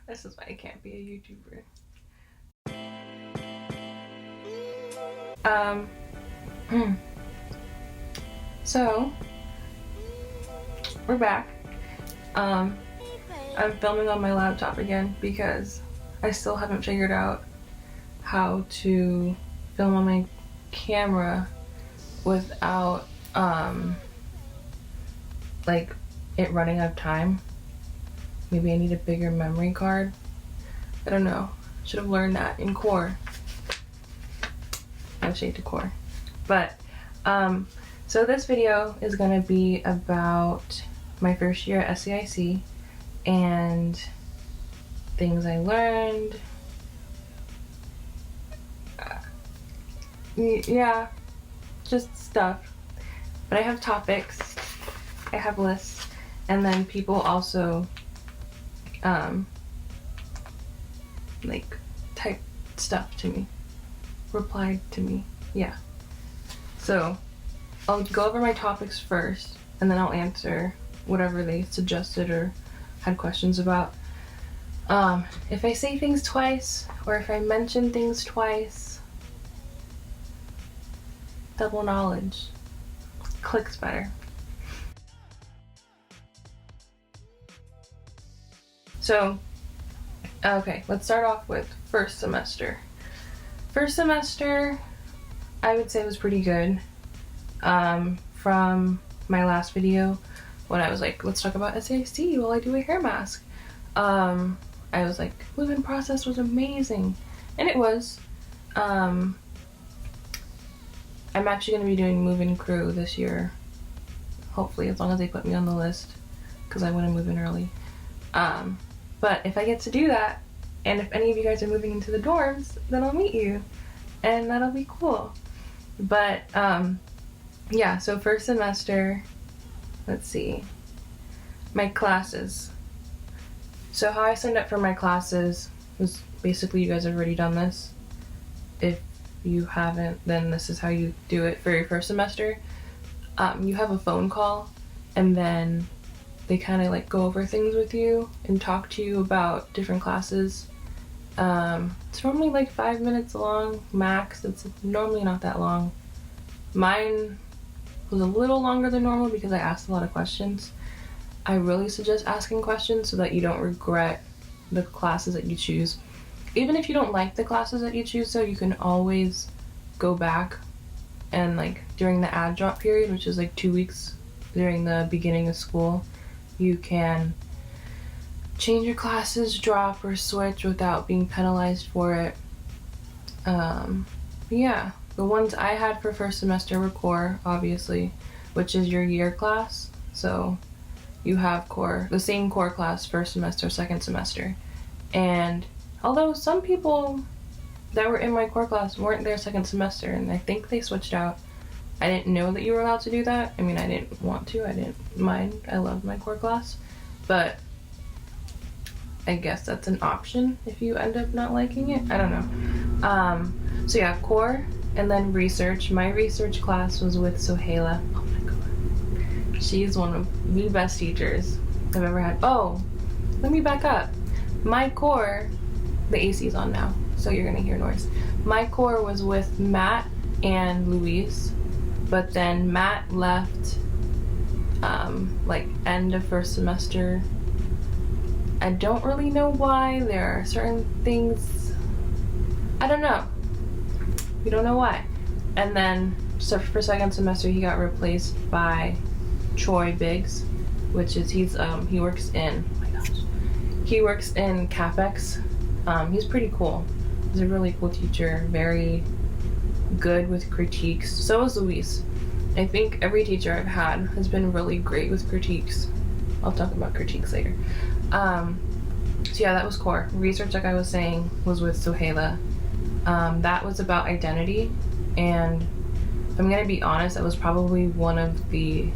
This is why I can't be a YouTuber. So we're back. I'm filming on my laptop again because I still haven't figured out how to film on my camera without like it running out of time. Maybe I need a bigger memory card. I don't know. Should have learned that in core. No shade to core. But so this video is gonna be about my first year at SAIC and things I learned. Yeah, just stuff. But I have topics, I have lists, and then people also like type stuff to me, replied to me. Yeah, so I'll go over my topics first and then I'll answer whatever they suggested or had questions about. If I say things twice or if I mention things twice, double knowledge clicks better. So, okay, let's start off with first semester. First semester, I would say was pretty good. From my last video, when I was like, let's talk about SAIC while I do a hair mask. I was like, move-in process was amazing. And it was. I'm actually going to be doing move-in crew this year. Hopefully, as long as they put me on the list, because I want to move in early. But if I get to do that, and if any of you guys are moving into the dorms, then I'll meet you, and that'll be cool. But yeah, so first semester, let's see, my classes. So how I signed up for my classes was basically, you guys have already done this. If you haven't, then this is how you do it for your first semester. You have a phone call, and then they kind of like go over things with you and talk to you about different classes. It's normally like 5 minutes long max. It's normally not that long. Mine was a little longer than normal because I asked a lot of questions. I really suggest asking questions so that you don't regret the classes that you choose. Even if you don't like the classes that you choose, though, you can always go back and like during the add drop period, which is like 2 weeks during the beginning of school, you can change your classes, drop or switch without being penalized for it. Yeah, the ones I had for first semester were core, obviously, which is your year class. So you have core, the same core class first semester, second semester. And although some people that were in my core class weren't there second semester, and I think they switched out. I didn't know that you were allowed to do that. I mean, I didn't want to. I didn't mind. I loved my core class. But I guess that's an option if you end up not liking it. I don't know. So yeah, core and then research. My research class was with Sohaila. Oh my god. She's one of the best teachers I've ever had. Oh, let me back up. My core, the AC's on now, so you're gonna hear noise. My core was with Matt and Luis. But then Matt left like end of first semester. I don't really know why. There are certain things, I don't know. We don't know why. And then so for second semester he got replaced by Troy Briggs, which is he works in, oh my gosh, he works in CapEx. He's pretty cool. He's a really cool teacher, very good with critiques. So is Luis. I think every teacher I've had has been really great with critiques. I'll talk about critiques later. So yeah, that was core. Research, like I was saying, was with Sohaila. That was about identity, and if I'm gonna be honest, that was probably one of the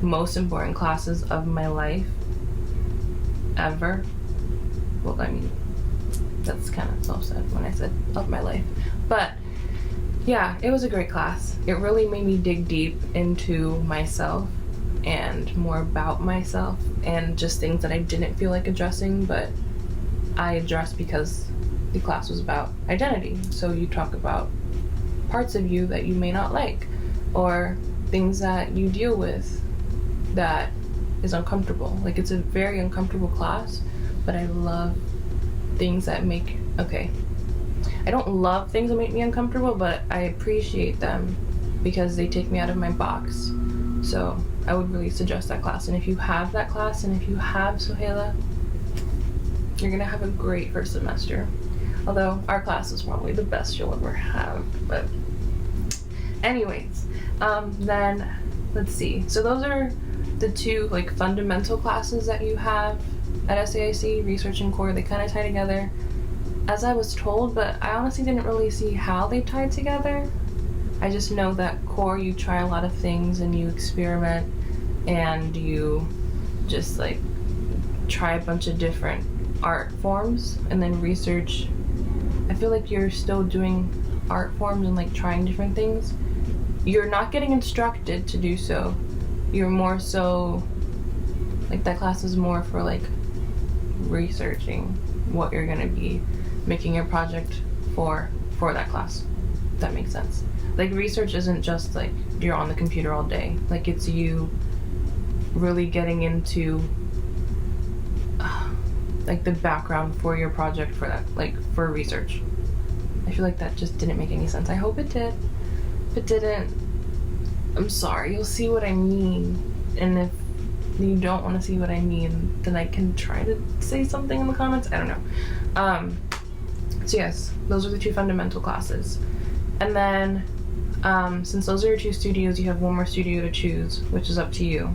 most important classes of my life ever. Well, I mean, that's kind of self-said when I said of my life, but yeah, it was a great class. It really made me dig deep into myself and more about myself and just things that I didn't feel like addressing, but I addressed because the class was about identity. So you talk about parts of you that you may not like, or things that you deal with that is uncomfortable. Like, it's a very uncomfortable class, but I love things that make, okay, I don't love things that make me uncomfortable, but I appreciate them because they take me out of my box. So I would really suggest that class. And if you have that class, and if you have Sohaila, you're gonna have a great first semester. Although our class is probably the best you'll ever have. But anyways, then let's see. So those are the two like fundamental classes that you have at SAIC, Research and Core. They kind of tie together, as I was told, but I honestly didn't really see how they tied together. I just know that Core, you try a lot of things and you experiment and you just like try a bunch of different art forms, and then Research, I feel like you're still doing art forms and like trying different things. You're not getting instructed to do so. You're more so, like, that class is more for like researching what you're gonna be making your project for that class. If that makes sense. Like, Research isn't just like you're on the computer all day. Like, it's you really getting into like the background for your project for that, like for Research. I feel like that just didn't make any sense. I hope it did. If it didn't, I'm sorry. You'll see what I mean. And if you don't want to see what I mean, then I can try to say something in the comments. I don't know. So yes, those are the two fundamental classes. And then since those are your two studios, you have one more studio to choose, which is up to you.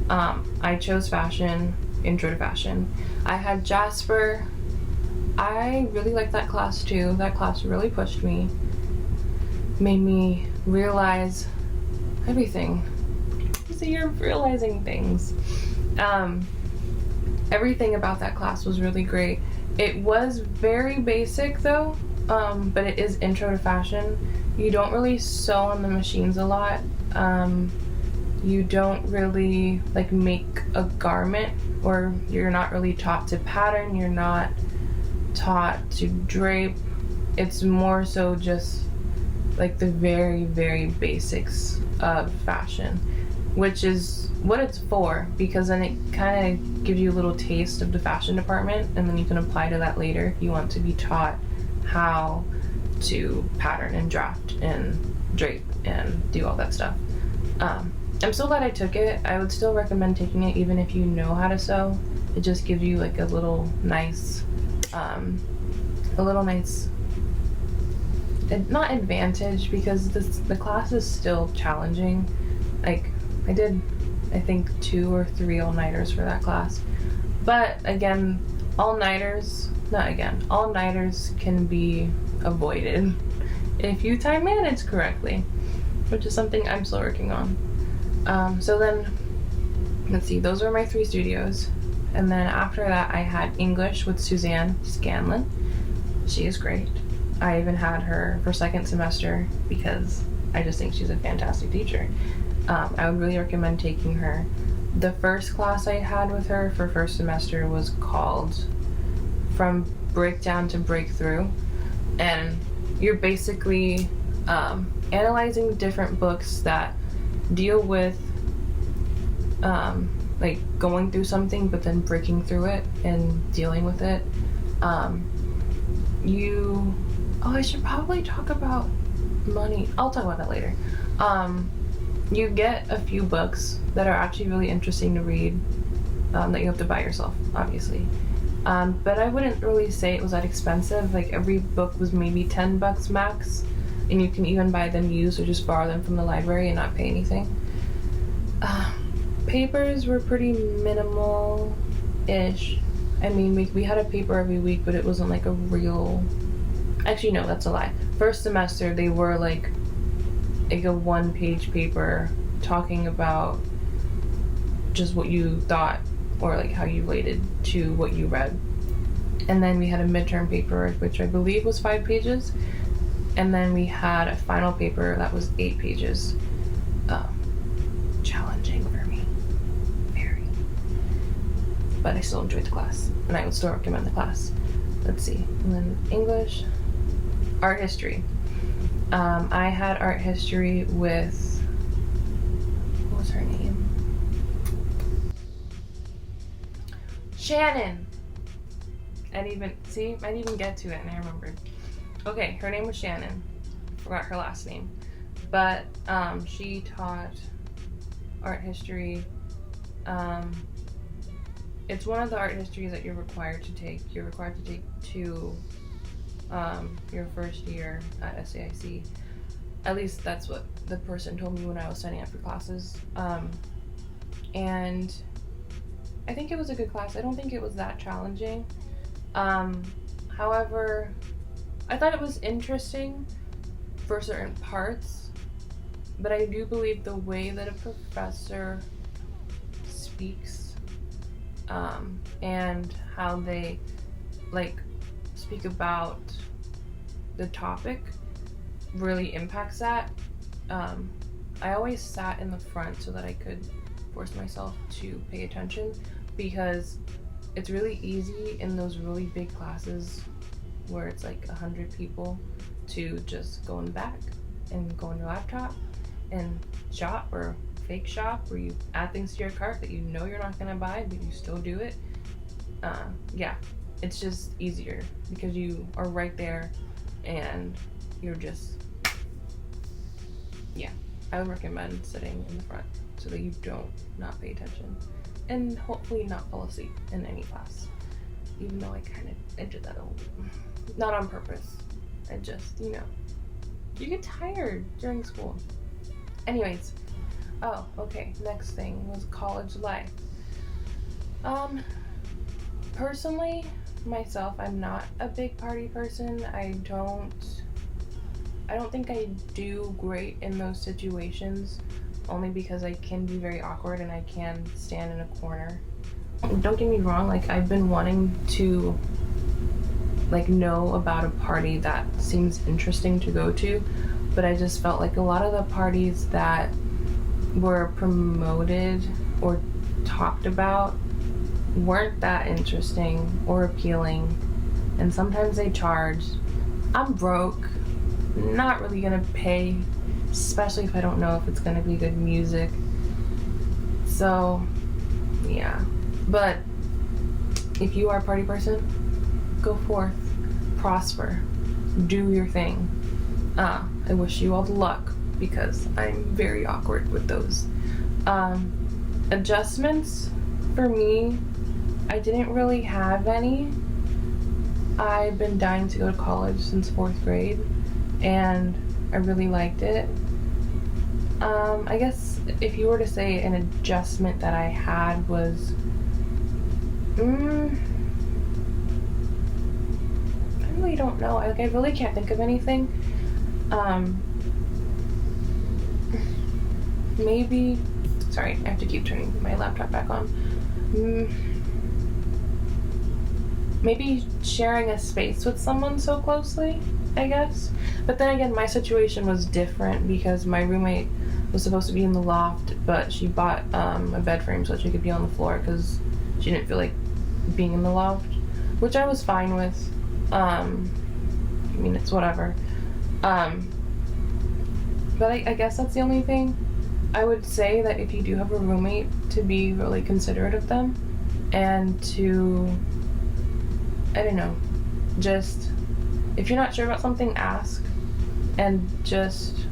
I chose fashion, intro to fashion. I had Jasper. I really liked that class too. That class really pushed me, made me realize everything. It's a year of realizing things. Everything about that class was really great. It was very basic though, but it is intro to fashion. You don't really sew on the machines a lot. You don't really like make a garment, or you're not really taught to pattern. You're not taught to drape. It's more so just like the very, very basics of fashion, which is what it's for, because then it kind of gives you a little taste of the fashion department, and then you can apply to that later if you want to be taught how to pattern and draft and drape and do all that stuff. I'm so glad I took it. I would still recommend taking it even if you know how to sew. It just gives you like a little nice not advantage, because the class is still challenging. Like, I did, I think 2 or 3 all-nighters for that class. But again, all-nighters can be avoided if you time manage correctly, which is something I'm still working on. So then, let's see, those are my 3 studios. And then after that, I had English with Suzanne Scanlon. She is great. I even had her for second semester because I just think she's a fantastic teacher. I would really recommend taking her. The first class I had with her for first semester was called From Breakdown to Breakthrough. And you're basically analyzing different books that deal with like going through something but then breaking through it and dealing with it. I should probably talk about money. I'll talk about that later. You get a few books that are actually really interesting to read, that you have to buy yourself, obviously. But I wouldn't really say it was that expensive. Like, every book was maybe $10 max, and you can even buy them used or just borrow them from the library and not pay anything. Papers were pretty minimal-ish. I mean, we had a paper every week, but it wasn't like a real... Actually, no, that's a lie. First semester, they were like a 1-page paper talking about just what you thought or like how you related to what you read. And then we had a midterm paper, which I believe was 5 pages. And then we had a final paper that was 8 pages. Challenging for me. Very. But I still enjoyed the class, and I would still recommend the class. let's see, and then English, art history. I had art history with, what was her name? Shannon. I didn't even get to it and I remembered. Okay, her name was Shannon. Forgot her last name. But she taught art history. It's one of the art histories that you're required to take. You're required to take 2 your first year at SAIC. At least that's what the person told me when I was signing up for classes. And I think it was a good class. I don't think it was that challenging. However, I thought it was interesting for certain parts, but I do believe the way that a professor speaks and how they speak about the topic really impacts that. I always sat in the front so that I could force myself to pay attention, because it's really easy in those really big classes where it's 100 people to just go in the back and go on your laptop and shop or fake shop, where you add things to your cart that you know you're not gonna buy but you still do it. Yeah, it's just easier because you are right there and you're just, yeah, I would recommend sitting in the front so that you don't not pay attention and hopefully not fall asleep in any class, even though I did that a little bit. Not on purpose. I just, you get tired during school. Anyways, okay, next thing was college life. Personally, myself, I'm not a big party person. I don't think I do great in those situations, only because I can be very awkward and I can stand in a corner. Don't get me wrong, I've been wanting to know about a party that seems interesting to go to, but I just felt like a lot of the parties that were promoted or talked about weren't that interesting or appealing, and sometimes they charged. I'm broke, not really gonna pay, especially if I don't know if it's gonna be good music. So yeah, but if you are a party person, go forth, prosper, do your thing. I wish you all the luck, because I'm very awkward with those. Adjustments for me, I didn't really have any. I've been dying to go to college since 4th grade, and I really liked it. I guess if you were to say an adjustment that I had was, I really don't know. I really can't think of anything. Maybe, sorry, I have to keep turning my laptop back on. Maybe sharing a space with someone so closely, I guess. But then again, my situation was different because my roommate was supposed to be in the loft, but she bought a bed frame so that she could be on the floor because she didn't feel like being in the loft, which I was fine with. It's whatever. But I guess that's the only thing. I would say that if you do have a roommate, to be really considerate of them and to, I don't know, just, if you're not sure about something, ask, and just,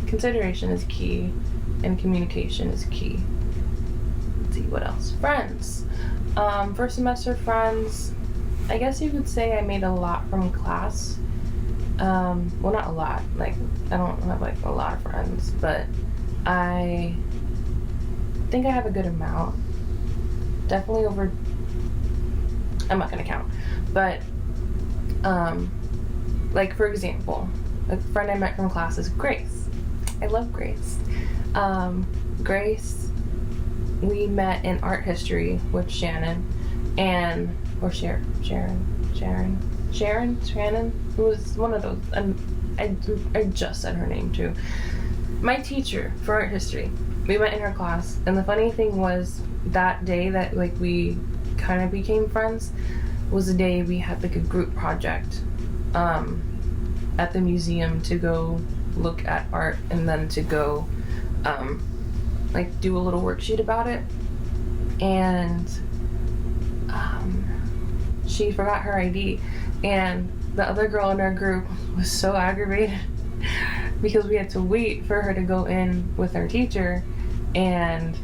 consideration is key and communication is key. Let's see, what else? Friends. First semester friends, I guess you could say I made a lot from class. Well, not a lot, I don't have a lot of friends, but I think I have a good amount. Definitely over, I'm not gonna count, but for example, a friend I met from class is Grace. I love Grace. Grace, we met in art history with Shannon, Shannon, who was one of those, and I just said her name too. My teacher for art history, we went in her class, and the funny thing was that day that we kind of became friends, was the day we had like a group project at the museum to go look at art and then to go like do a little worksheet about it. And she forgot her ID, and the other girl in our group was so aggravated because we had to wait for her to go in with our teacher. And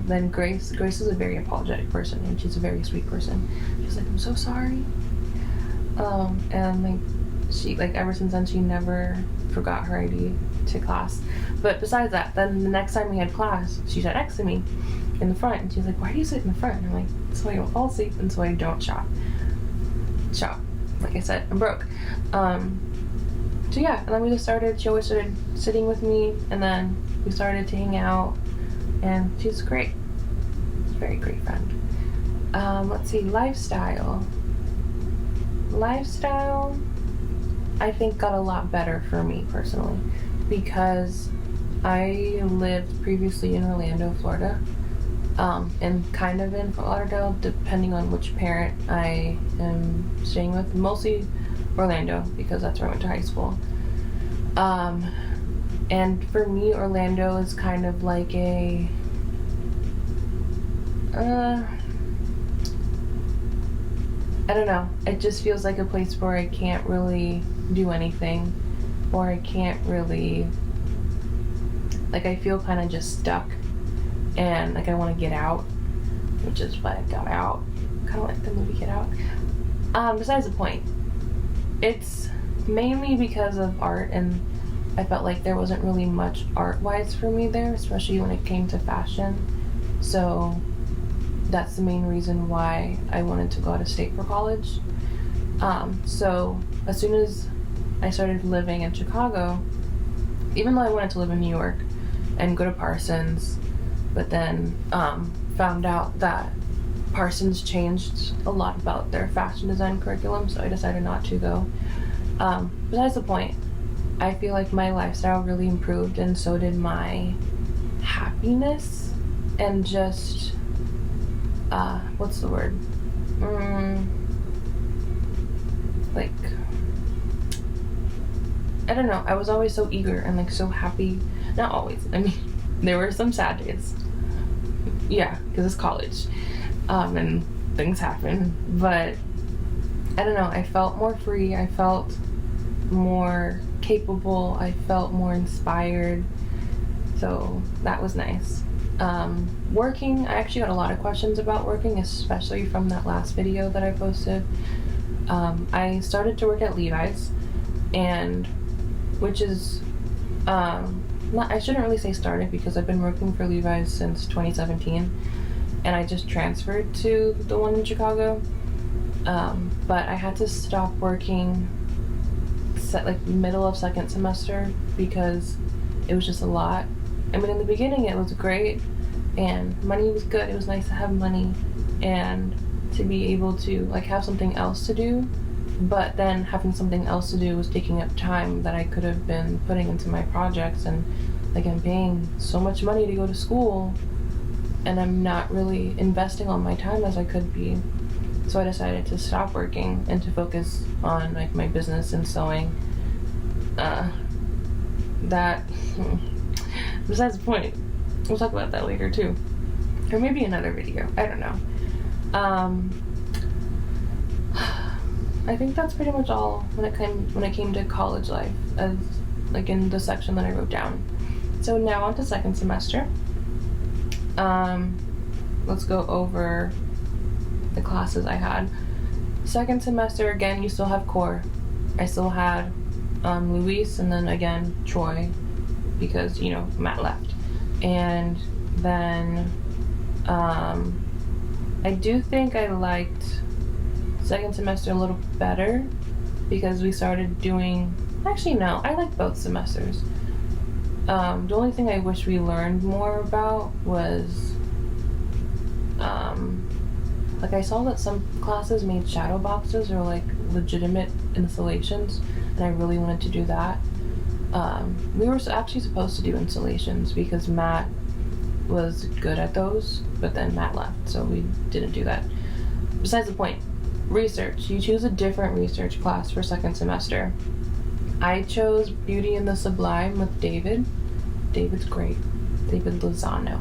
then Grace is a very apologetic person, and she's a very sweet person. She was like, I'm so sorry. And like she, like, ever since then she never forgot her ID to class. But besides that, then the next time we had class, she sat next to me in the front, and she's like, why do you sit in the front? And I'm like, so I don't fall asleep and so I don't shop. Like I said, I'm broke. So yeah, and then we just started, she always started sitting with me, and then we started to hang out, and she's great. She's a very great friend. Let's see, lifestyle, I think got a lot better for me personally, because I lived previously in Orlando, Florida, and kind of in Fort Lauderdale, depending on which parent I am staying with. Mostly Orlando, because that's where I went to high school. And for me, Orlando is kind of like a I don't know, it just feels like a place where I can't really do anything, or I can't really, like, I feel kind of just stuck, and like I want to get out, which is why I got out, kind of like the movie Get Out. Besides the point, it's mainly because of art, and I felt like there wasn't really much art-wise for me there, especially when it came to fashion. So that's the main reason why I wanted to go out of state for college. So as soon as I started living in Chicago, even though I wanted to live in New York and go to Parsons, but then found out that Parsons changed a lot about their fashion design curriculum, so I decided not to go. Besides the point, I feel like my lifestyle really improved, and so did my happiness, and just what's the word? Like, I don't know, I was always so eager and like so happy. Not always, I mean, there were some sad days. Yeah, because it's college. And things happen. But I don't know, I felt more free, I felt more capable, I felt more inspired. So that was nice. Working, I actually got a lot of questions about working, especially from that last video that I posted. I started to work at Levi's, and which is I shouldn't really say started, because I've been working for Levi's since 2017, and I just transferred to the one in Chicago. But I had to stop working like middle of second semester because it was just a lot. I mean, in the beginning it was great and money was good. It was nice to have money and to be able to like have something else to do, but then having something else to do was taking up time that I could have been putting into my projects, and like I'm paying so much money to go to school and I'm not really investing all my time as I could be. So I decided to stop working and to focus on like my business and sewing. Besides the point, we'll talk about that later too, or maybe another video, I don't know. I think that's pretty much all when it came to college life, as like in the section that I wrote down. So now on to second semester. Let's go over the classes I had. Second semester, again, you still have core. I still had Luis, and then again Troy, because you know Matt left. And then I do think I liked second semester a little better because we started doing, actually no, I liked both semesters. The only thing I wish we learned more about was like I saw that some classes made shadow boxes or like legitimate installations, and I really wanted to do that. We were actually supposed to do installations because Matt was good at those, but then Matt left, so we didn't do that. Besides the point, Research. You choose a different research class for second semester. I chose Beauty and the Sublime with David. David's great. David Lozano.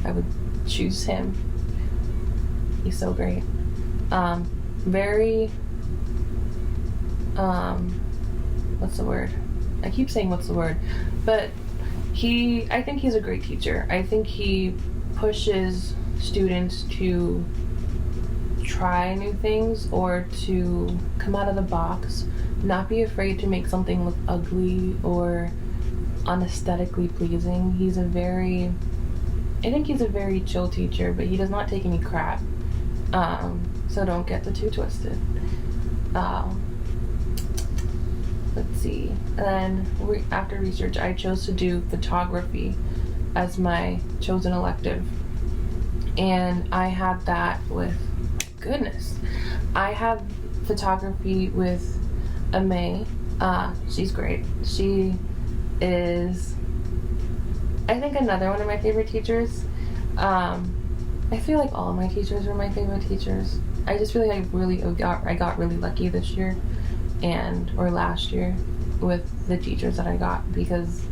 I would choose him. He's so great. Very, what's the word? I keep saying what's the word, but I think he's a great teacher. I think he pushes students to try new things or to come out of the box, not be afraid to make something look ugly or unesthetically pleasing. I think he's a very chill teacher, but he does not take any crap. So don't get the two twisted. Let's see. And then after research, I chose to do photography as my chosen elective. And I had that with, goodness, I had photography with May. She's great. She is, I think, another one of my favorite teachers. I feel like all of my teachers were my favorite teachers. I just feel like I got really lucky this year or last year with the teachers that I got, because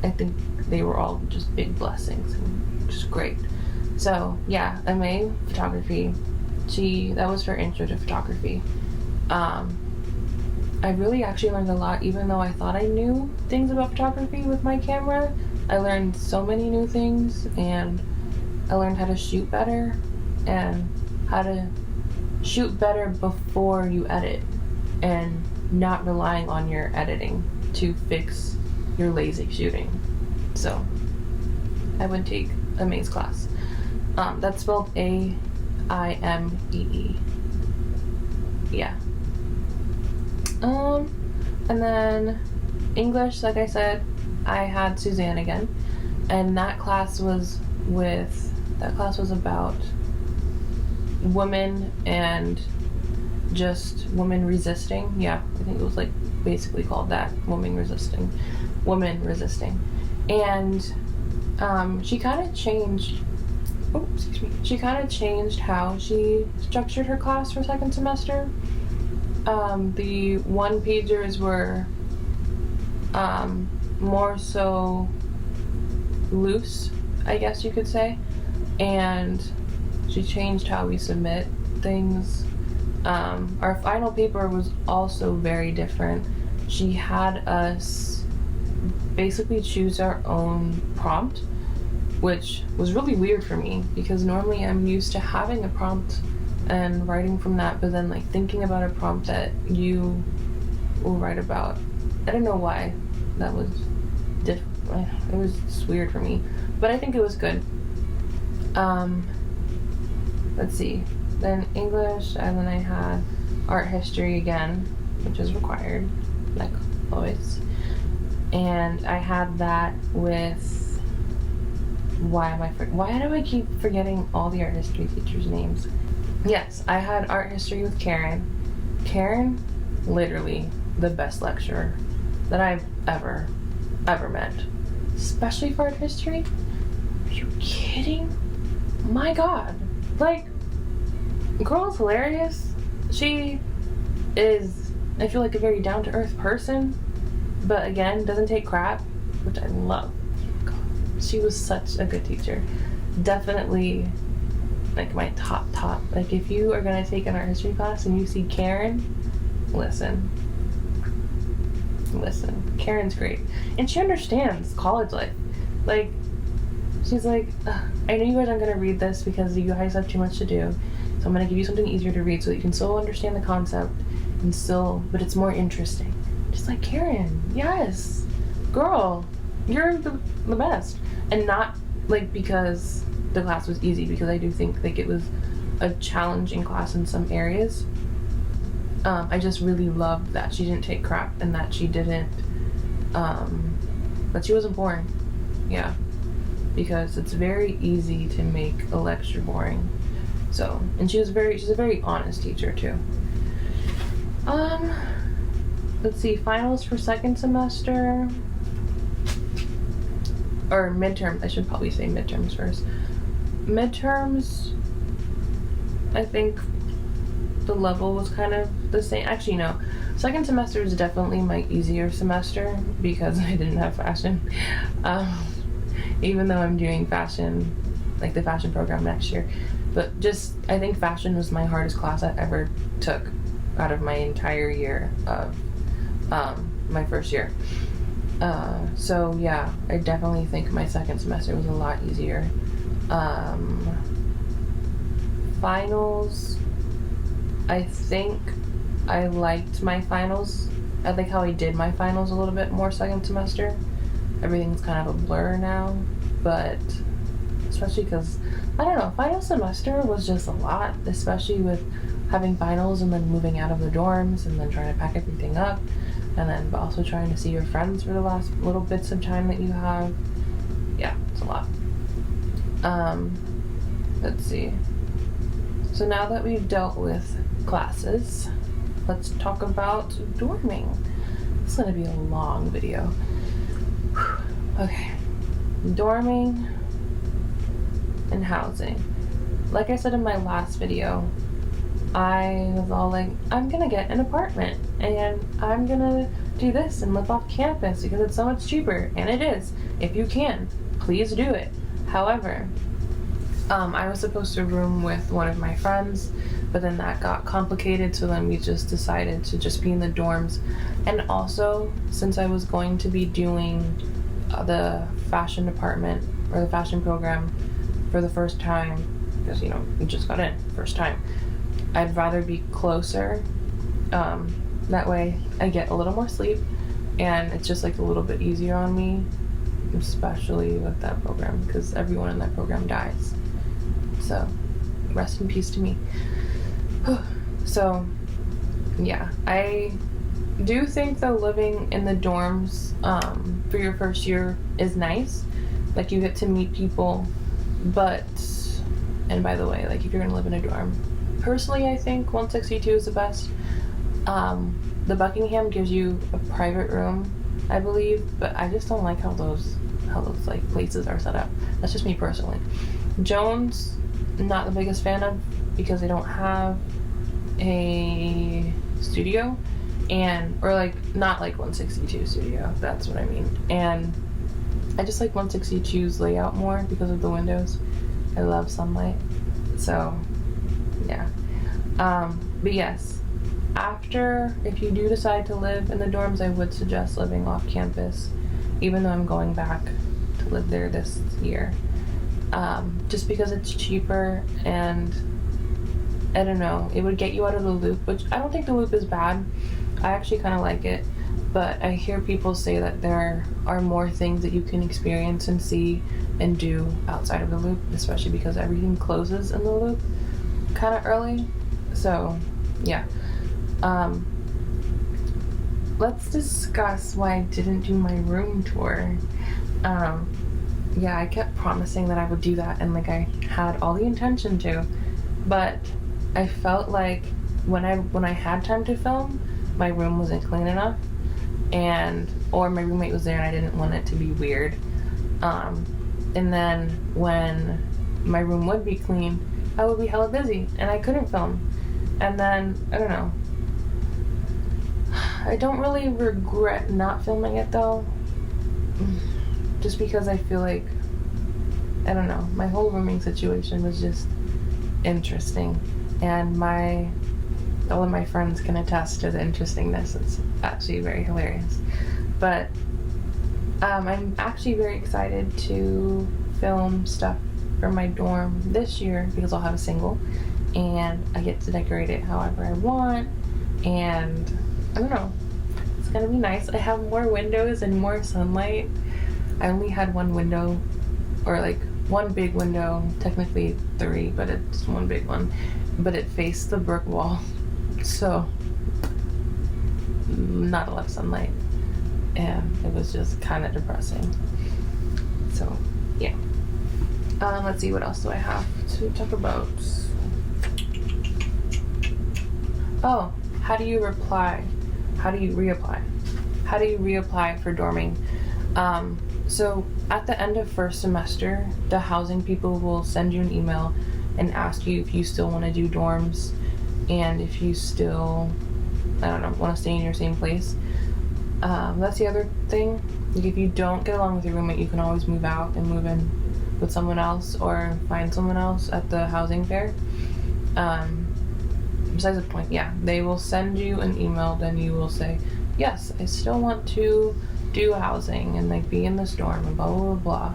I think they were all just big blessings and just great. So yeah, MA photography, that was her intro to photography. I really actually learned a lot, even though I thought I knew things about photography with my camera. I learned so many new things, and I learned how to shoot better and how to shoot better before you edit and not relying on your editing to fix your lazy shooting. So I would take Aimee class. That's spelled Aimee. Yeah. And then English, like I said, I had Suzanne again, and that class was about women and just women resisting. Yeah, I think it was like basically called that, women resisting. And she kind of changed how she structured her class for second semester. The one pagers were more so loose, I guess you could say, and she changed how we submit things. Our final paper was also very different. She had us basically choose our own prompt, which was really weird for me, because normally I'm used to having a prompt and writing from that, but then like thinking about a prompt that you will write about. I don't know why that was different. It was just weird for me, but I think it was good. Let's see. Then English, and then I had art history again, which is required, like always. And I had that with, why do I keep forgetting all the art history teachers' names? Yes, I had art history with Karen. Karen, literally the best lecturer that I've ever met. Especially for art history. Are you kidding? My God. Like, girl is hilarious. She is, I feel like, a very down-to-earth person, but again, doesn't take crap, which I love. God, she was such a good teacher. Definitely like my top. Like, if you are gonna take an art history class and you see Karen, listen. Karen's great, and she understands college life. Like, she's like, I know you guys aren't gonna read this because you guys have too much to do, so I'm gonna give you something easier to read so that you can still understand the concept and but it's more interesting. Just like, Karen, yes, girl, you're the best. And not like because the class was easy, because I do think like it was a challenging class in some areas. I just really loved that she didn't take crap, and that she didn't, that she wasn't boring. Yeah, because it's very easy to make a lecture boring. So, and she's a very honest teacher too. Let's see, finals for second semester, or midterms. I should probably say midterms first. Midterms, I think the level was kind of the same. Actually, no. Second semester is definitely my easier semester because I didn't have fashion. Even though I'm doing fashion, like the fashion program next year. But just, I think fashion was my hardest class I ever took out of my entire year of my first year. So yeah, I definitely think my second semester was a lot easier. Finals, I think I liked my finals. I think how I did my finals a little bit more second semester. Everything's kind of a blur now, but especially because, I don't know, final semester was just a lot, especially with having finals and then moving out of the dorms and then trying to pack everything up and then also trying to see your friends for the last little bits of time that you have. Yeah, it's a lot. Let's see. So now that we've dealt with classes, let's talk about dorming. This is going to be a long video. Okay. Dorming and housing. Like I said in my last video, I was all like, I'm gonna get an apartment and I'm gonna do this and live off campus because it's so much cheaper, and it is. If you can, please do it. However, I was supposed to room with one of my friends, but then that got complicated, so then we just decided to just be in the dorms. And also, since I was going to be doing the fashion department or the fashion program for the first time, because you know, we just got in first time, I'd rather be closer. That way I get a little more sleep and it's just like a little bit easier on me, especially with that program because everyone in that program dies. So rest in peace to me. So yeah, I do think though living in the dorms for your first year is nice. Like you get to meet people, but, and by the way, like if you're gonna live in a dorm, personally I think 162 is the best. The Buckingham gives you a private room, I believe, but I just don't like how those like places are set up. That's just me personally. Jones, not the biggest fan of because they don't have a studio, and or like not like 162 studio, that's what I mean. And I just like 162's layout more because of the windows. I love sunlight. So yeah. But yes, after, if you do decide to live in the dorms, I would suggest living off campus, even though I'm going back to live there this year. Just because it's cheaper and I don't know, it would get you out of the loop, which I don't think the loop is bad. I actually kind of like it, but I hear people say that there are more things that you can experience and see and do outside of the loop, especially because everything closes in the loop kind of early. So yeah. Let's discuss why I didn't do my room tour. Yeah, I kept promising that I would do that and like I had all the intention to, but I felt like when I had time to film, my room wasn't clean enough, or my roommate was there and I didn't want it to be weird. And then when my room would be clean, I would be hella busy and I couldn't film. And then, I don't know. I don't really regret not filming it though. Just because I feel like, I don't know, my whole rooming situation was just interesting. And all of my friends can attest to the interestingness. It's actually very hilarious. But I'm actually very excited to film stuff for my dorm this year because I'll have a single and I get to decorate it however I want, and I don't know, it's gonna be nice. I have more windows and more sunlight. I only had one window, or like one big window, technically three, but it's one big one, but it faced the brick wall, so not a lot of sunlight, and it was just kind of depressing. So yeah. Let's see, what else do I have to talk about? Oh, how do you reapply? How do you reapply for dorming? So at the end of first semester, the housing people will send you an email and ask you if you still want to do dorms. and if you still, I don't know, want to stay in your same place. That's the other thing. Like, if you don't get along with your roommate, you can always move out and move in with someone else or find someone else at the housing fair. Besides the point, yeah, they will send you an email, then you will say, yes, I still want to do housing and like be in this dorm and blah, blah, blah, blah.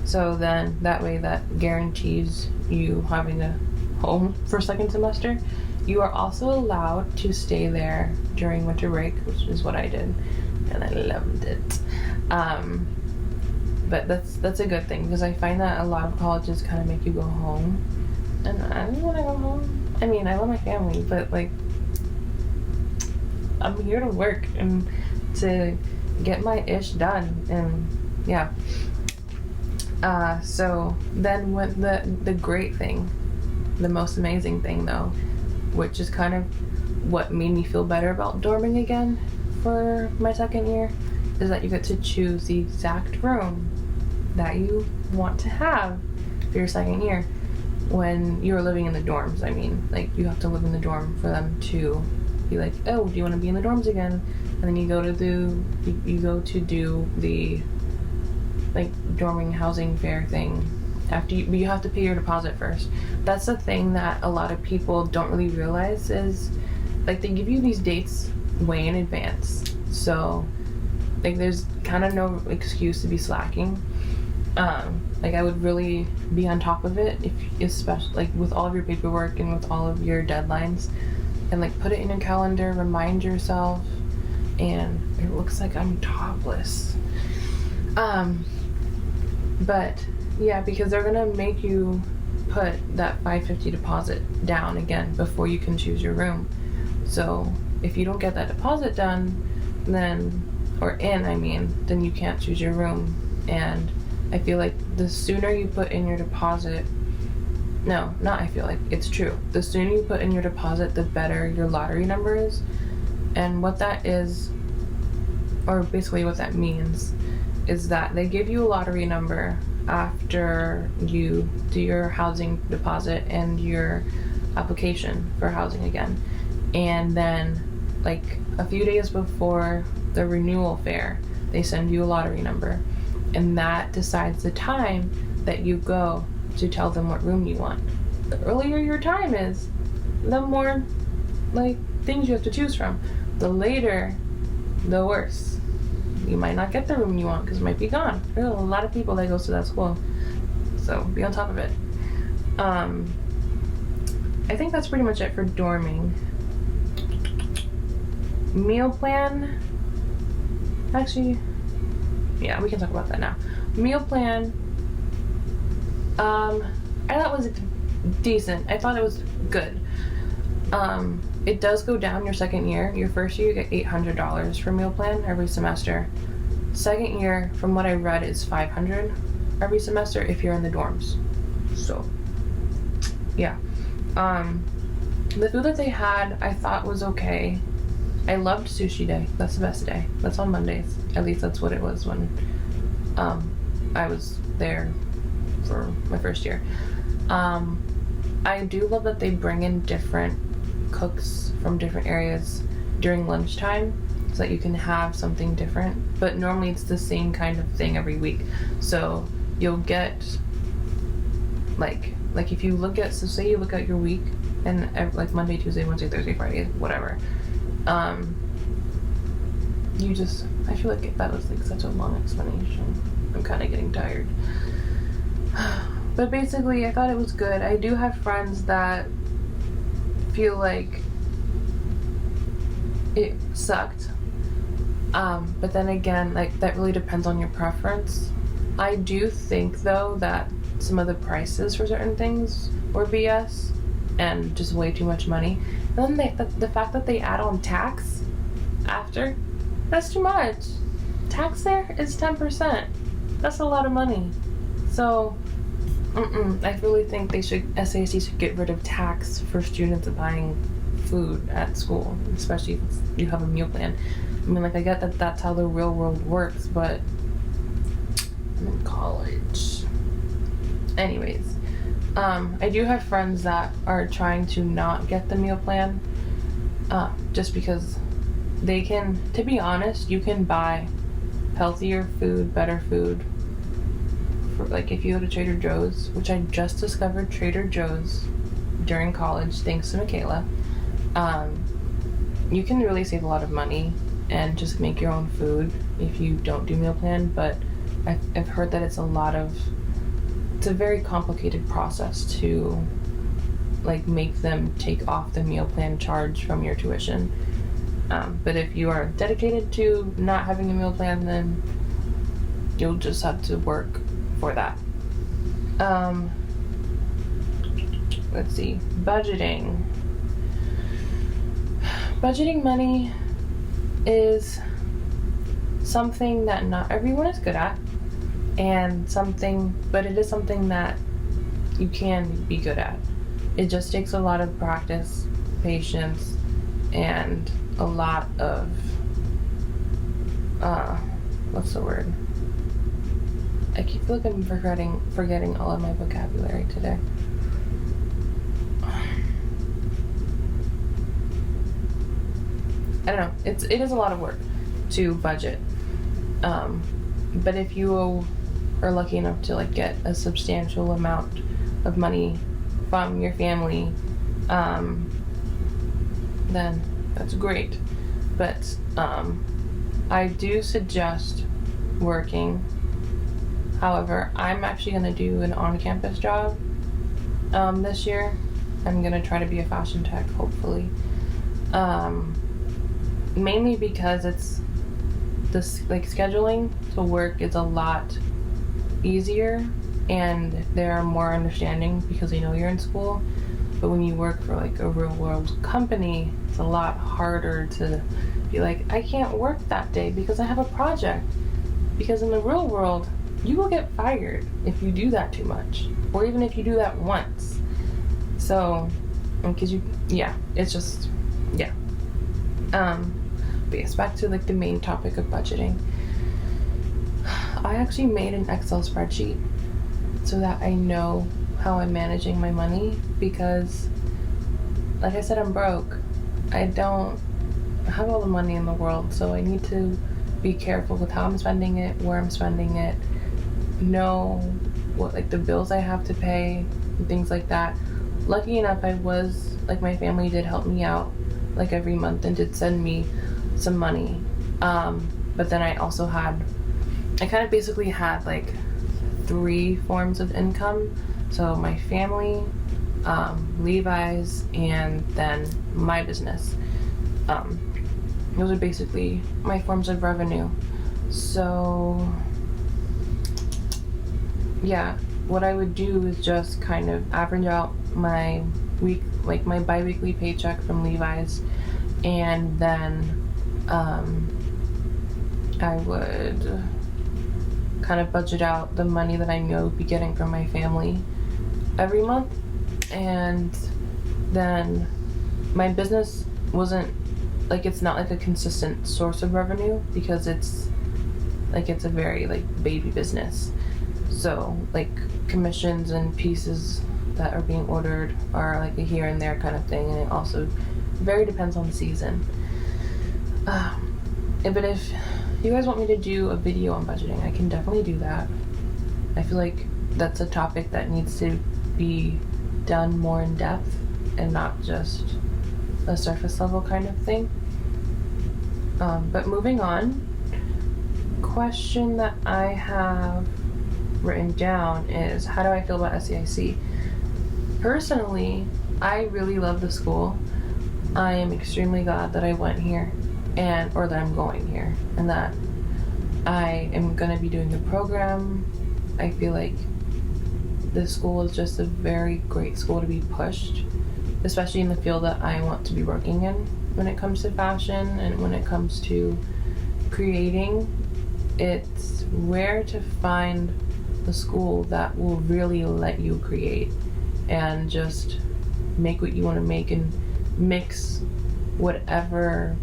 So then that way that guarantees you having a home for second semester. You are also allowed to stay there during winter break, which is what I did, and I loved it. But that's a good thing, because I find that a lot of colleges kind of make you go home, and I don't want to go home. I mean, I love my family, but like, I'm here to work and to get my ish done, and yeah. So then what the great thing, the most amazing thing though, which is kind of what made me feel better about dorming again for my second year, is that you get to choose the exact room that you want to have for your second year. When you're living in the dorms, I mean, like, you have to live in the dorm for them to be like, oh, do you want to be in the dorms again? And then you go to do the like dorming housing fair thing after you have to pay your deposit first. That's the thing that a lot of people don't really realize, is like, they give you these dates way in advance, so like there's kind of no excuse to be slacking. Like, I would really be on top of it, if especially like with all of your paperwork and with all of your deadlines, and like put it in your calendar, remind yourself. And it looks like I'm topless. But yeah, because they're gonna make you put that $550 deposit down again before you can choose your room. So if you don't get that deposit done, then you can't choose your room. And I feel like the sooner you put in your deposit, no, not I feel like, it's true. The sooner you put in your deposit, the better your lottery number is. And what that is, or basically what that means, is that they give you a lottery number after you do your housing deposit and your application for housing again. And then, like, a few days before the renewal fair, they send you a lottery number. And that decides the time that you go to tell them what room you want. The earlier your time is, the more, like, things you have to choose from. The later, the worse. You might not get the room you want because it might be gone. There are a lot of people that goes to that school, so be on top of it. I think that's pretty much it for dorming. Meal plan. Actually, yeah, we can talk about that now. Meal plan. I thought it was decent. I thought it was good. It does go down your second year. Your first year you get $800 for meal plan every semester. Second year, from what I read, is $500 every semester if you're in the dorms. So, yeah. The food that they had, I thought was okay. I loved sushi day. That's the best day. That's on Mondays. At least that's what it was when I was there for my first year. I do love that they bring in different cooks from different areas during lunchtime so that you can have something different, but normally it's the same kind of thing every week. So you'll get like if you look at, so say you look at your week, and like Monday, Tuesday, Wednesday, Thursday, Friday, whatever, I feel like that was like such a long explanation. I'm kind of getting tired. But basically, I thought it was good. I do have friends that feel like it sucked. But then again, like, that really depends on your preference. I do think, though, that some of the prices for certain things were BS and just way too much money. And then the fact that they add on tax after, that's too much. Tax there is 10%. That's a lot of money. So, I really think SAIC should get rid of tax for students buying food at school, especially if you have a meal plan. I mean, like, I get that that's how the real world works, but I'm in college. Anyways, I do have friends that are trying to not get the meal plan, just because they can, to be honest, you can buy healthier food, better food, for, like, if you go to Trader Joe's, which I just discovered Trader Joe's during college, thanks to Michaela. You can really save a lot of money and just make your own food if you don't do meal plan, but I've heard that it's a very complicated process to, like, make them take off the meal plan charge from your tuition. But if you are dedicated to not having a meal plan, then you'll just have to work for that. Let's see, budgeting. Budgeting money is something that not everyone is good at, but it is something that you can be good at. It just takes a lot of practice, patience, and a lot of what's the word? I keep looking forgetting all of my vocabulary today. I don't know. It is a lot of work to budget. But if you are lucky enough to, like, get a substantial amount of money from your family, then that's great. But I do suggest working. However, I'm actually going to do an on-campus job this year. I'm going to try to be a fashion tech, hopefully. Mainly because it's this, like, scheduling to work is a lot easier and they're more understanding because they know you're in school. But when you work for, like, a real world company, it's a lot harder to be like, I can't work that day because I have a project. Because in the real world, you will get fired if you do that too much, or even if you do that once. So, because it's just, yeah. But yes, back to, like, the main topic of budgeting. I actually made an Excel spreadsheet so that I know how I'm managing my money, because, like I said, I'm broke. I don't have all the money in the world, so I need to be careful with how I'm spending it, where I'm spending it, know what, like, the bills I have to pay, and things like that. Lucky enough, my family did help me out, like, every month and did send me some money. But then I kind of basically had, like, 3 forms of income. So my family, Levi's, and then my business. Those are basically my forms of revenue. So yeah, what I would do is just kind of average out my my bi-weekly paycheck from Levi's, and then I would kind of budget out the money that I know I'd be getting from my family every month. And then my business it's not like a consistent source of revenue, because it's a very, like, baby business. So, like, commissions and pieces that are being ordered are, like, a here and there kind of thing, and it also very depends on the season. But if you guys want me to do a video on budgeting, I can definitely do that. I feel like that's a topic that needs to be done more in depth and not just a surface level kind of thing. But moving on, question that I have written down is, how do I feel about SAIC? Personally, I really love the school. I am extremely glad that I went here, or that I'm going here, and that I am going to be doing the program. I feel like this school is just a very great school to be pushed, especially in the field that I want to be working in when it comes to fashion and when it comes to creating. It's rare to find a school that will really let you create and just make what you want to make and mix whatever,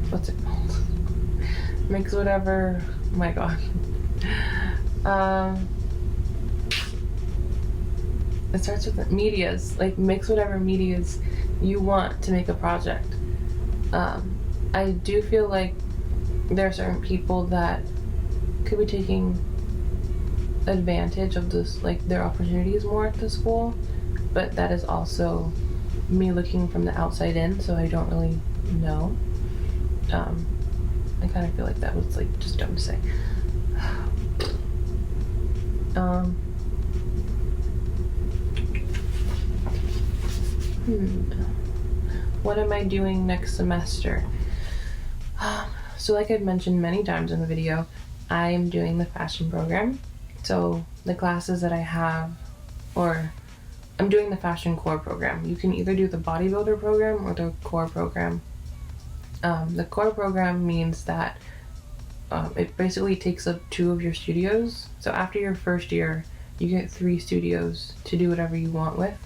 what's it called? Mix whatever, oh my god. It starts with the medias. Like, mix whatever medias you want to make a project. I do feel like there are certain people that could be taking advantage of this, like, their opportunities more at the school, but that is also me looking from the outside in, so I don't really know. I kind of feel like that was, like, just dumb to say. What am I doing next semester? So like I've mentioned many times in the video, I am doing the fashion program. So the classes that I have, or I'm doing the fashion core program. You can either do the bodybuilder program or the core program. The core program means that it basically takes up 2 of your studios. So after your first year, you get 3 studios to do whatever you want with.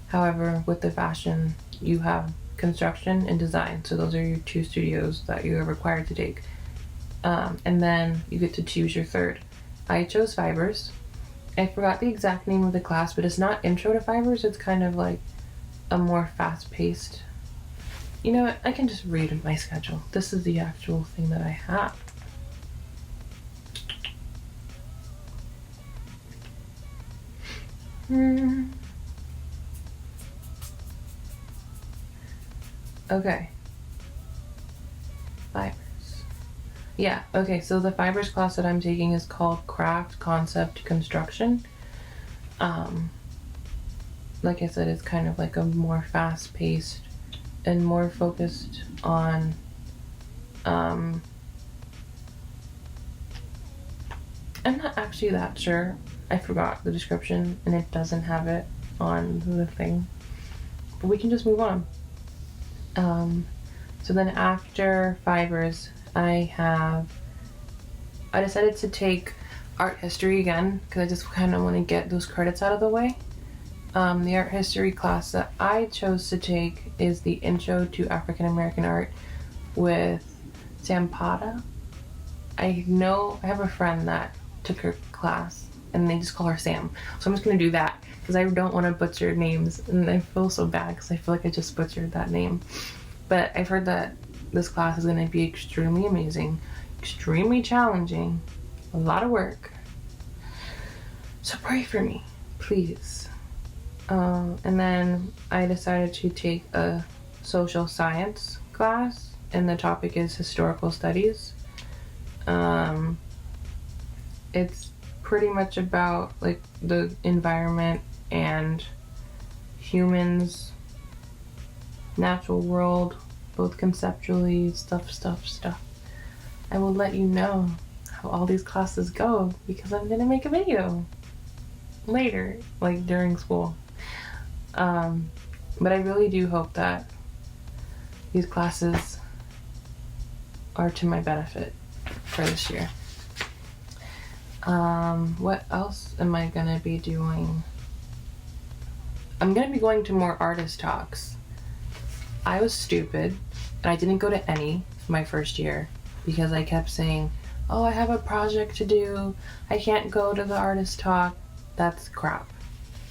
However, with the fashion, you have construction and design. So those are your 2 studios that you are required to take. And then you get to choose your third. I chose fibers. I forgot the exact name of the class, but it's not intro to fibers. It's kind of like a more fast-paced. You know what? I can just read my schedule. This is the actual thing that I have. Okay. Fibers. Yeah, okay, so the fibers class that I'm taking is called Craft Concept Construction. Like I said, it's kind of like a more fast-paced and more focused on I'm not actually that sure. I forgot the description and it doesn't have it on the thing. But we can just move on. So then after fibers, I decided to take art history again because I just kind of want to get those credits out of the way. The art history class that I chose to take is the Intro to African American Art with Sampata. I have a friend that took her class and they just call her Sam. So I'm just going to do that because I don't want to butcher names and I feel so bad because I feel like I just butchered that name. But I've heard that this class is going to be extremely amazing, extremely challenging, a lot of work. So pray for me, please. And then I decided to take a social science class, and the topic is historical studies. It's pretty much about like the environment and humans, natural world, both conceptually, stuff. I will let you know how all these classes go because I'm gonna make a video later, like during school. But I really do hope that these classes are to my benefit for this year. What else am I gonna be doing? I'm gonna be going to more artist talks. I was stupid and I didn't go to any my first year because I kept saying, oh, I have a project to do, I can't go to the artist talk. That's crap.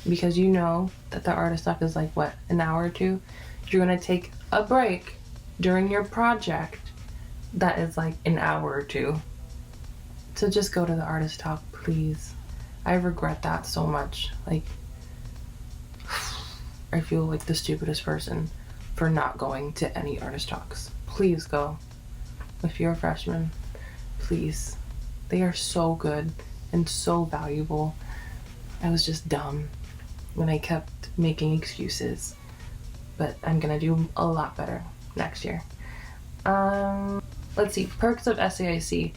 Because you know that the artist talk is like, what, an hour or 2? You're gonna take a break during your project that is like an hour or 2. So just go to the artist talk, please. I regret that so much. Like, I feel like the stupidest person for not going to any artist talks. Please go. If you're a freshman, please. They are so good and so valuable. I was just dumb when I kept making excuses, but I'm gonna do a lot better next year. Let's see, perks of SAIC.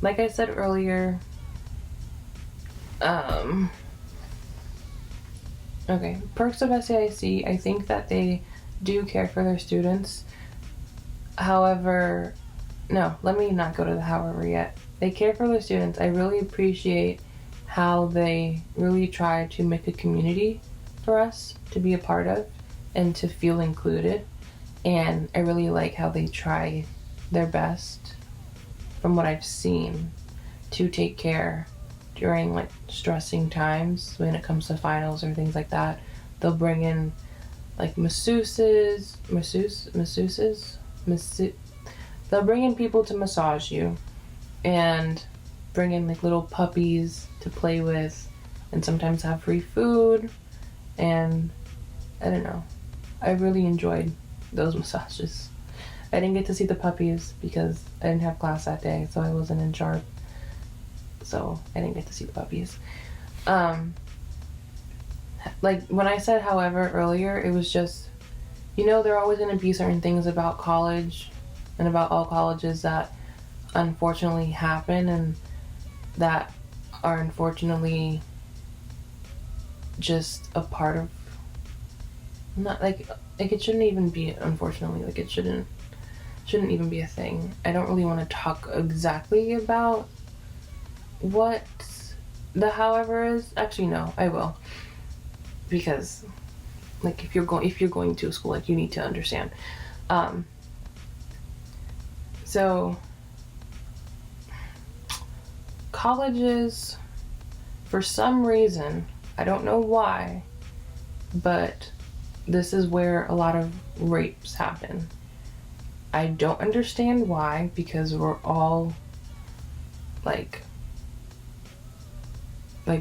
Like I said earlier, okay, perks of SAIC, I think that they do care for their students. However, no, let me not go to the however yet. They care for their students. I really appreciate how they really try to make a community for us to be a part of and to feel included. And I really like how they try their best, from what I've seen, to take care during like stressing times when it comes to finals or things like that, they'll bring in like they'll bring in people to massage you and bring in like little puppies to play with and sometimes have free food. And I don't know, I really enjoyed those massages. I didn't get to see the puppies because I didn't have class that day, so I wasn't in sharp, so I didn't get to see the puppies. Like when I said however earlier, it was just, you know, there are always going to be certain things about college and about all colleges that unfortunately happen and that are unfortunately just a part of, not like it shouldn't even be, unfortunately, like it shouldn't even be a thing. I don't really want to talk exactly about what the however is. Actually, no, I will, because like if you're going to a school, like you need to understand. So colleges, for some reason, I don't know why, but this is where a lot of rapes happen. I don't understand why, because we're all like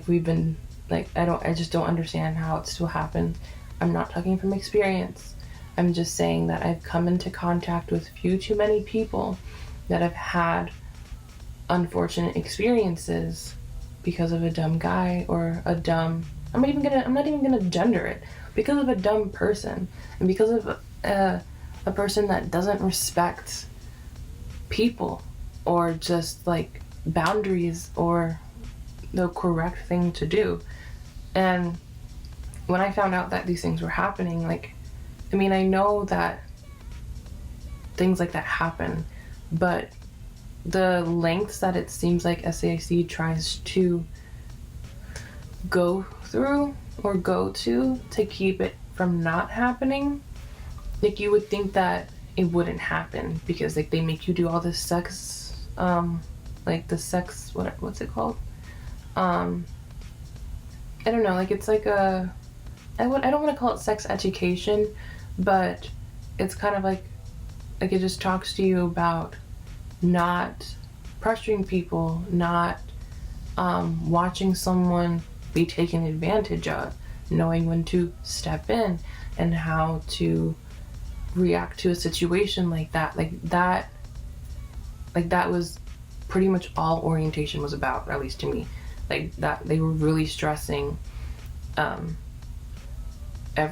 we've been like, I just don't understand how it still happens. I'm not talking from experience. I'm just saying that I've come into contact with few too many people that have had unfortunate experiences because of a dumb guy or a dumb, I'm not even gonna gender it, because of a dumb person and because of a person that doesn't respect people or just like boundaries or the correct thing to do. And when I found out that these things were happening, like, I mean, I know that things like that happen, but the lengths that it seems like SAIC tries to go through or go to keep it from not happening, like you would think that it wouldn't happen because like they make you do all this sex, like the sex, what's it called? I don't know, like it's like a, I don't want to call it sex education, but it's kind of like it just talks to you about not pressuring people, not watching someone be taken advantage of, knowing when to step in and how to react to a situation like that. Like that was pretty much all orientation was about, at least to me. Like that they were really stressing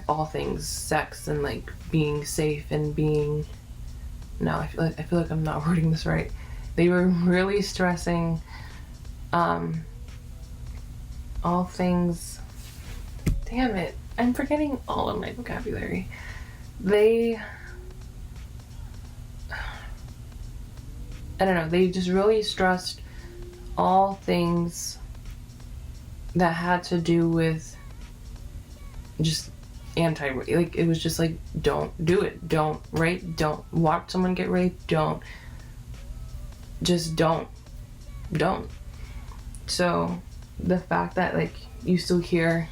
all things sex and like being safe and being, no, I feel like I'm not wording this right. They were really stressing all things, damn it, I'm forgetting all of my vocabulary. I don't know, they just really stressed all things that had to do with just like it was just like, don't do it, don't rape, don't watch someone get raped, don't so the fact that like you still hear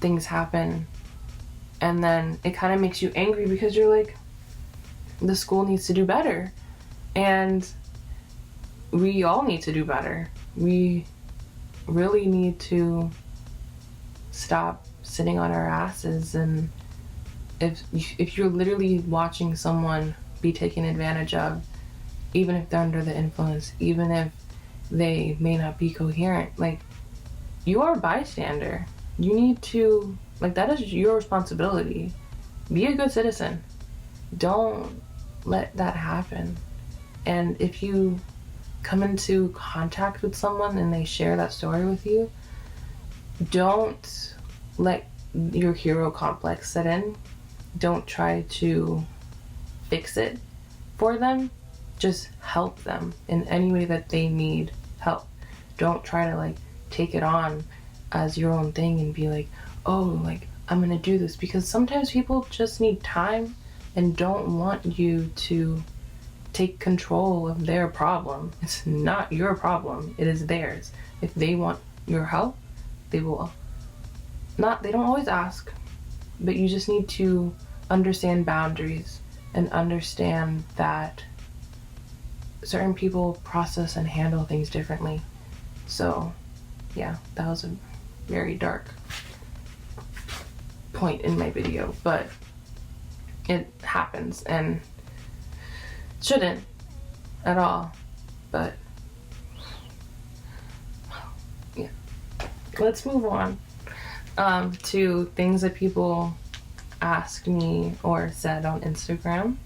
things happen and then it kind of makes you angry because you're like, the school needs to do better and we all need to do better. We really need to stop sitting on our asses, and if you're literally watching someone be taken advantage of, even if they're under the influence, even if they may not be coherent, like, you are a bystander. You need to, like, that is your responsibility. Be a good citizen. Don't let that happen. And if you come into contact with someone and they share that story with you, don't let your hero complex set in. Don't try to fix it for them. Just help them in any way that they need help. Don't try to like take it on as your own thing and be like, oh, like I'm gonna do this, because sometimes people just need time and don't want you to take control of their problem. It's not your problem, it is theirs. If they want your help, they will. They don't always ask, but you just need to understand boundaries and understand that certain people process and handle things differently. So yeah, that was a very dark point in my video, but it happens and shouldn't at all. But yeah, let's move on to things that people asked me or said on Instagram.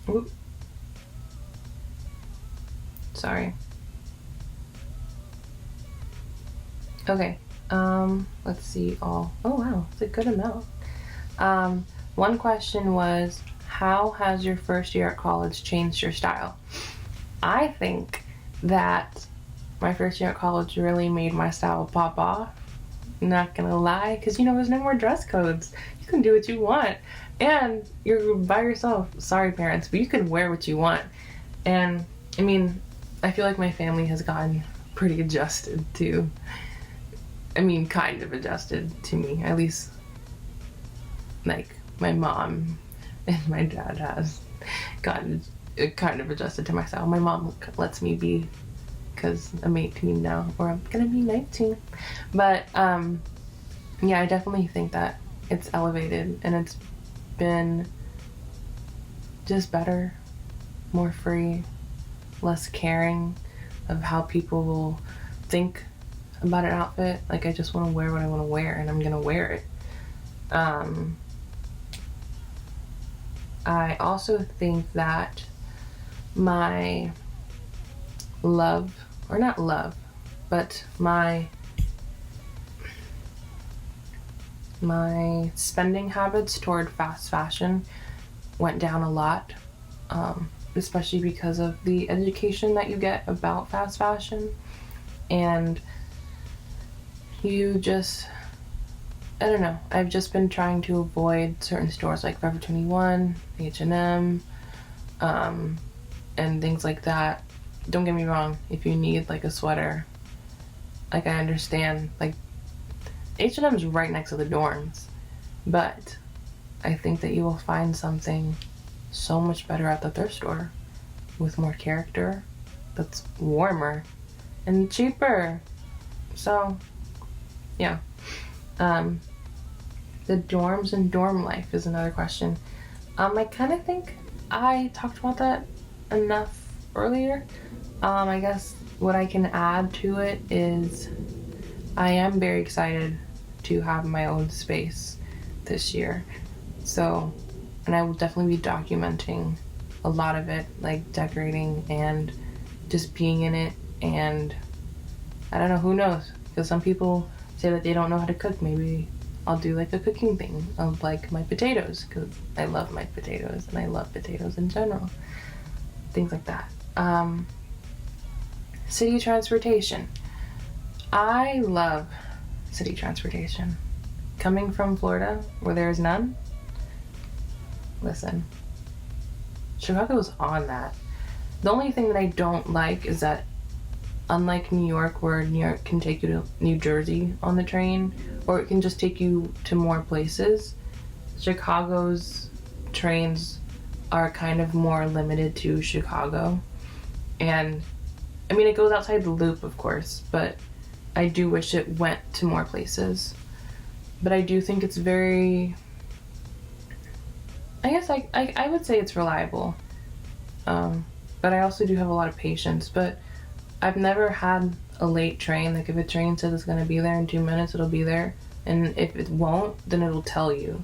Oop. Sorry. Okay, let's see all. Oh wow, it's a good amount. One question was, how has your first year at college changed your style? I think that my first year at college really made my style pop off. Not gonna lie, because there's no more dress codes. You can do what you want, and you're by yourself. Sorry parents, but you can wear what you want. And I mean, I feel like my family has gotten pretty adjusted to, kind of adjusted to me, at least like my mom and my dad has gotten kind of adjusted to my style. My mom lets me be, because I'm 18 now, or I'm gonna be 19. But yeah, I definitely think that it's elevated and it's been just better, more free, less caring of how people will think about an outfit. Like, I just want to wear what I want to wear, and I'm gonna wear it. I also think that my love, or not love, but my spending habits toward fast fashion went down a lot, especially because of the education that you get about fast fashion. And you just, I don't know, I've just been trying to avoid certain stores like Forever 21, H&M, and things like that. Don't get me wrong, if you need like a sweater, like, I understand, like, H&M's right next to the dorms, but I think that you will find something so much better at the thrift store with more character, that's warmer and cheaper. So yeah. The dorms and dorm life is another question. I kind of think I talked about that enough earlier. I guess what I can add to it is I am very excited to have my own space this year. So, and I will definitely be documenting a lot of it, like decorating and just being in it. And I don't know, who knows? Because some people say that they don't know how to cook. Maybe I'll do like a cooking thing of like my potatoes, because I love my potatoes and I love potatoes in general. Things like that. City transportation. I love city transportation. Coming from Florida, where there is none, listen, Chicago's on that. The only thing that I don't like is that, unlike New York, where New York can take you to New Jersey on the train, or it can just take you to more places, Chicago's trains are kind of more limited to Chicago. And I mean, it goes outside the loop, of course, but I do wish it went to more places. But I do think it's very, I guess I would say it's reliable. But I also do have a lot of patience. But I've never had a late train. Like, if a train says it's gonna be there in 2 minutes, it'll be there. And if it won't, then it'll tell you.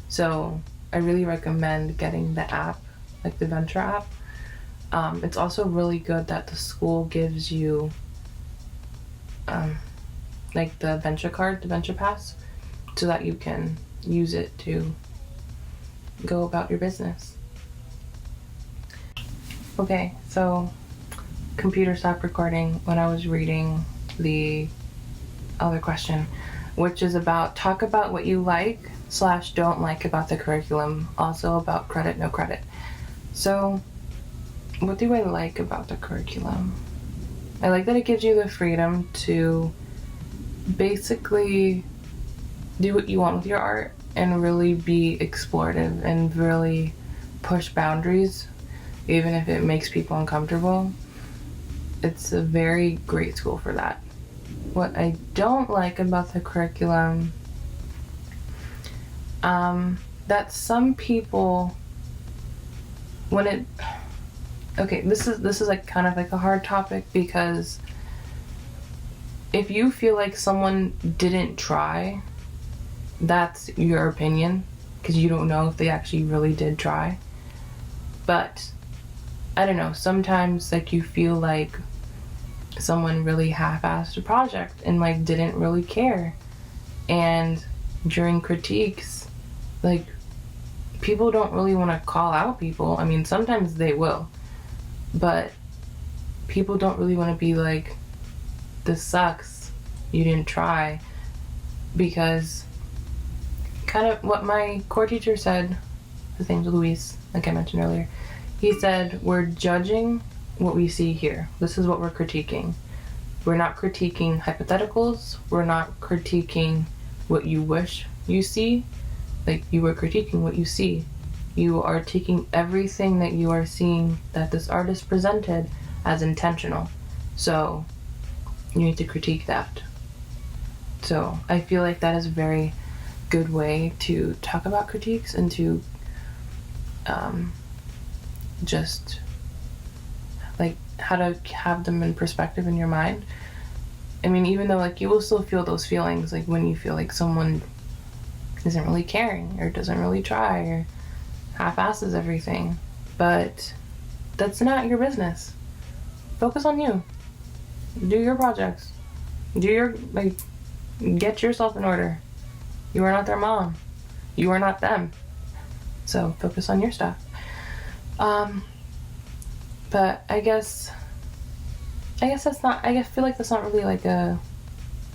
So I really recommend getting the app, like the Venture app. It's also really good that the school gives you like the Venture card, the Venture Pass, so that you can use it to go about your business. Okay, so computer stopped recording when I was reading the other question, which is about talk about what you like / don't like about the curriculum, also about credit, no credit. So, what do I like about the curriculum? I like that it gives you the freedom to basically do what you want with your art and really be explorative and really push boundaries, even if it makes people uncomfortable. It's a very great school for that. What I don't like about the curriculum, that some people, this is like kind of like a hard topic, because if you feel like someone didn't try, that's your opinion, because you don't know if they actually really did try. But I don't know, sometimes like you feel like someone really half-assed a project and like didn't really care, and during critiques, like, people don't really want to call out people. I mean, sometimes they will, but people don't really want to be like, this sucks, you didn't try, because kind of what my core teacher said, his name's Luis, like I mentioned earlier, he said, we're judging what we see here. This is what we're critiquing. We're not critiquing hypotheticals. We're not critiquing what you wish you see. Like, you are critiquing what you see. You are taking everything that you are seeing that this artist presented as intentional. So you need to critique that. So I feel like that is a very good way to talk about critiques and to just like how to have them in perspective in your mind. I mean, even though like you will still feel those feelings, like when you feel like someone isn't really caring or doesn't really try or half-asses everything, but that's not your business. Focus on you. Do your projects. Get yourself in order. You are not their mom. You are not them. So focus on your stuff. But I guess that's not, I feel like that's not really like a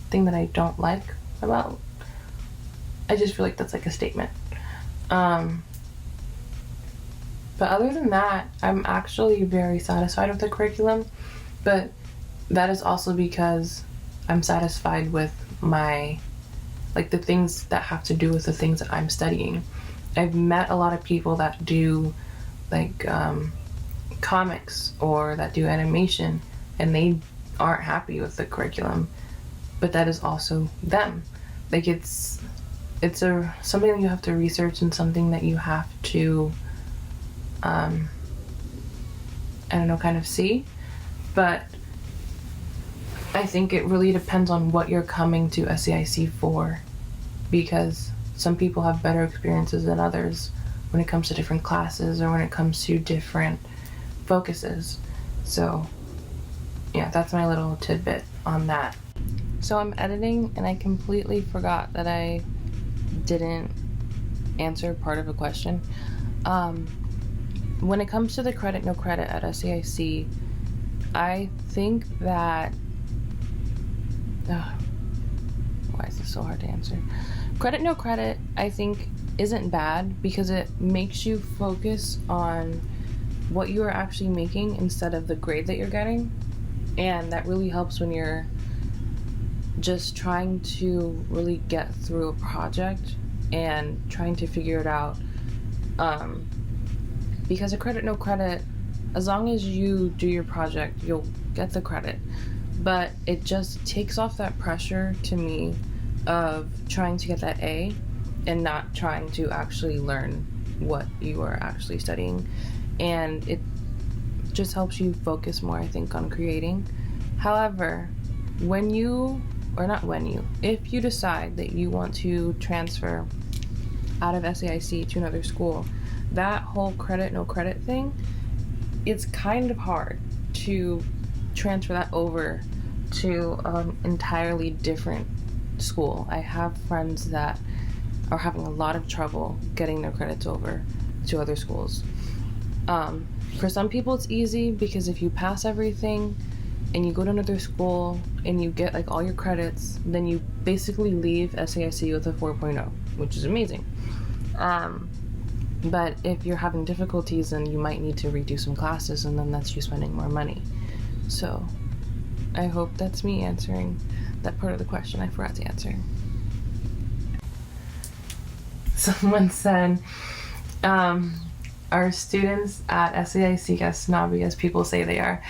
thing that I don't like about. I just feel like that's like a statement. But other than that, I'm actually very satisfied with the curriculum, but that is also because I'm satisfied with my, like, the things that have to do with the things that I'm studying. I've met a lot of people that do like comics or that do animation, and they aren't happy with the curriculum, but that is also them. Like, it's something that you have to research and something that you have to I don't know, kind of see. But I think it really depends on what you're coming to SAIC for, because some people have better experiences than others when it comes to different classes or when it comes to different focuses. So yeah, that's my little tidbit on that. So I'm editing and I completely forgot that I didn't answer part of a question. When it comes to the credit, no credit at SAIC, I think that why is this so hard to answer? Credit, no credit, I think isn't bad because it makes you focus on what you are actually making instead of the grade that you're getting. And that really helps when you're just trying to really get through a project and trying to figure it out. Because a credit, no credit, as long as you do your project, you'll get the credit. But it just takes off that pressure to me of trying to get that A and not trying to actually learn what you are actually studying. And it just helps you focus more, I think, on creating. However, if you decide that you want to transfer out of SAIC to another school, that whole credit, no credit thing, it's kind of hard to transfer that over to an entirely different school. I have friends that are having a lot of trouble getting their credits over to other schools. For some people it's easy because if you pass everything and you go to another school and you get like all your credits, then you basically leave SAIC with a 4.0. which is amazing. But if you're having difficulties, then you might need to redo some classes, and then that's you spending more money. So I hope that's me answering that part of the question I forgot to answer. Someone said, are students at SAIC as snobby as people say they are?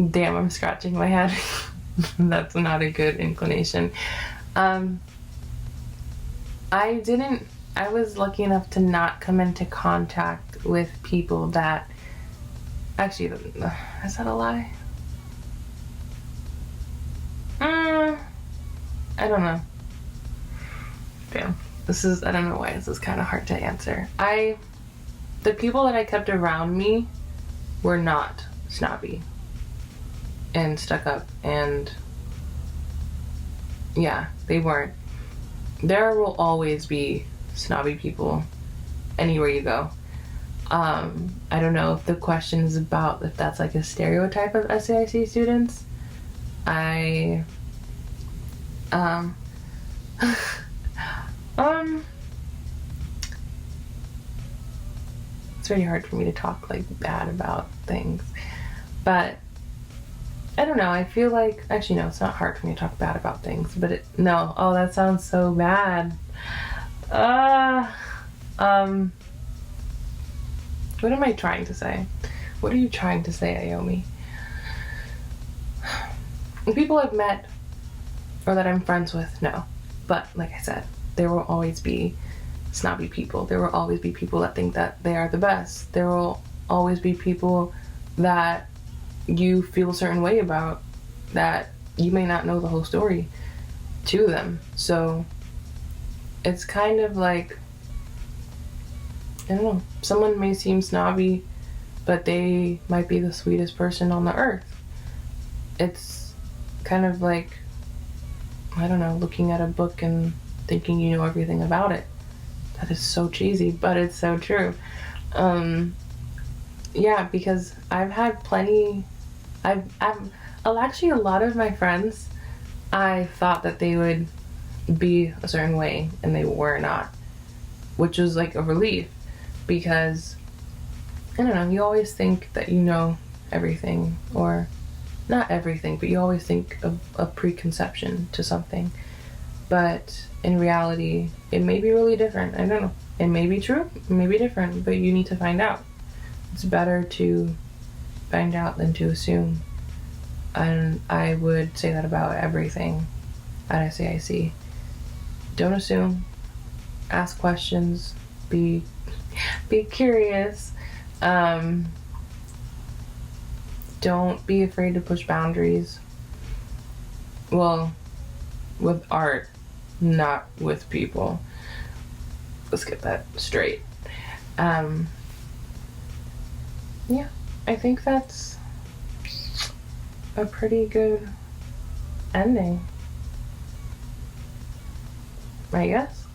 Damn, I'm scratching my head. That's not a good inclination. I was lucky enough to not come into contact with people that, actually, is that a lie? I don't know. Damn. I don't know why this is kind of hard to answer. The people that I kept around me were not snobby and stuck up, and yeah, they weren't. There will always be snobby people anywhere you go. I don't know if the question is about if that's like a stereotype of SAIC students. It's really hard for me to talk like bad about things, but I don't know, I feel like, actually no, it's not hard for me to talk bad about things, but oh, that sounds so bad. What am I trying to say? What are you trying to say, Ayomi? The people I've met or that I'm friends with, no. But like I said, there will always be snobby people. There will always be people that think that they are the best. There will always be people that you feel a certain way about, that you may not know the whole story to them. So it's kind of like, I don't know, someone may seem snobby, but they might be the sweetest person on the earth. It's kind of like, I don't know, looking at a book and thinking you know everything about it. That is so cheesy, but it's so true. Yeah, because I've had plenty, actually a lot of my friends, I thought that they would be a certain way and they were not, which was like a relief, because I don't know, you always think that you know everything, or not everything, but you always think of a preconception to something, but in reality it may be really different. I don't know, it may be true, it may be different, but you need to find out. It's better to find out than to assume, and I would say that about everything at SAIC. Don't assume, ask questions, be curious, don't be afraid to push boundaries. Well, with art, not with people. Let's get that straight. Yeah, I think that's a pretty good ending, I guess.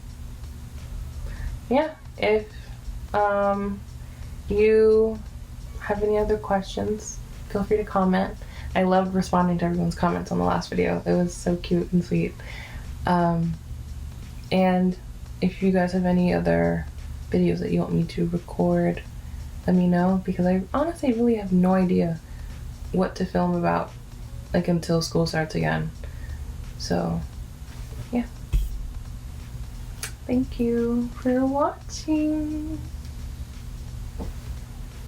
Yeah, if you have any other questions, feel free to comment. I loved responding to everyone's comments on the last video. It was so cute and sweet. And if you guys have any other videos that you want me to record, let me know, because I honestly really have no idea what to film about, like, until school starts again. So yeah, thank you for watching.